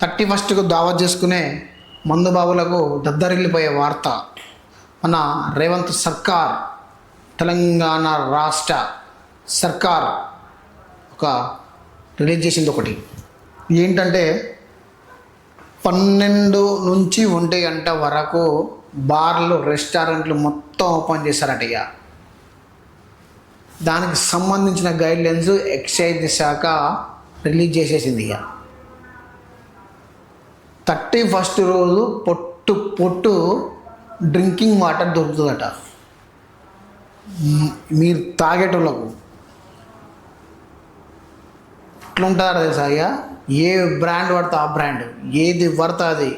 31కు దావత్ చేసుకునే మందు బాబులకు దద్దరిల్లిపోయే వార్త. మన రేవంత్ సర్కార్, తెలంగాణ రాష్ట్ర సర్కార్ ఒక రిలీజ్ చేసింది. ఒకటి ఏంటంటే 12 నుంచి 1 గంట వరకు బార్లు, రెస్టారెంట్లు మొత్తం ఓపెన్ చేశారట. ఇక దానికి సంబంధించిన గైడ్లైన్స్ ఎక్సైజ్ శాఖ రిలీజ్ చేసేసింది. ఇక 31st రోజు పొట్టు డ్రింకింగ్ వాటర్ దొరుకుతుందట మీరు తాగేటోళ్ళకు. ఎట్లా ఉంటారో తెలుసా? ఇక ఏ బ్రాండ్ పడితే ఆ బ్రాండ్, ఏది పడితే అది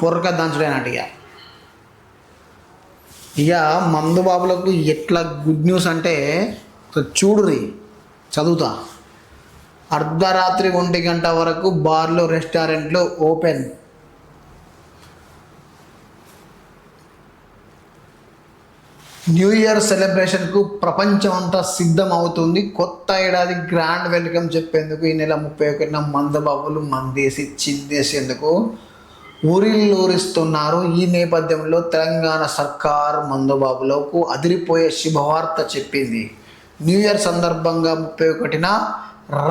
పొరక దంచలేనట్టు. ఇక మందు బాబులకు ఎట్లా గుడ్ న్యూస్ అంటే చూడురి, చదువుతా. అర్ధరాత్రి 1 గంట వరకు బార్లు, రెస్టారెంట్లు ఓపెన్. న్యూ ఇయర్ సెలబ్రేషన్కు ప్రపంచం అంతా సిద్ధం అవుతుంది. కొత్త ఏడాది గ్రాండ్ వెల్కమ్ చెప్పేందుకు ఈ నెల 31న మందు బాబులు మందేసి చిందేసేందుకు ఊరిస్తున్నారు. ఈ నేపథ్యంలో తెలంగాణ సర్కార్ మందు బాబులకు అదిరిపోయే శుభవార్త చెప్పింది. న్యూ ఇయర్ సందర్భంగా 31న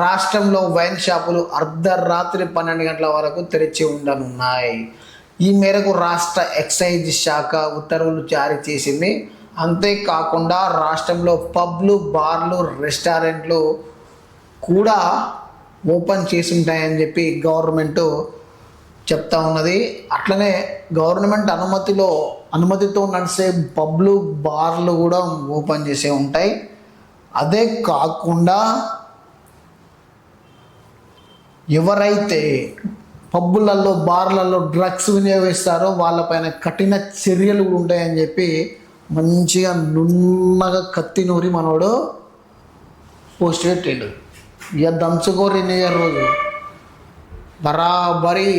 రాష్ట్రంలో వైన్ షాపులు అర్ధరాత్రి 12 గంటల వరకు తెరిచి ఉండనున్నాయి. ఈ మేరకు రాష్ట్ర ఎక్సైజ్ శాఖ ఉత్తర్వులు జారీ చేసింది. అంతేకాకుండా రాష్ట్రంలో పబ్లు, బార్లు, రెస్టారెంట్లు కూడా ఓపెన్ చేసి ఉంటాయని చెప్పి గవర్నమెంట్ చెప్తా ఉన్నది. అట్లనే గవర్నమెంట్ అనుమతితో నడిచే పబ్లు, బార్లు కూడా ఓపెన్ చేసే ఉంటాయి. అదే కాకుండా ఎవరైతే పబ్బులలో, బార్లలో డ్రగ్స్ వినియోగిస్తారో వాళ్ళపైన కఠిన చర్యలు కూడా ఉంటాయని చెప్పి మంచిగా నున్నగా కత్తి నూరి మనోడు పోస్ట్ పెట్టాడు. ఇక దంచుకోరి న్యూ ఇయర్ రోజు బరాబరి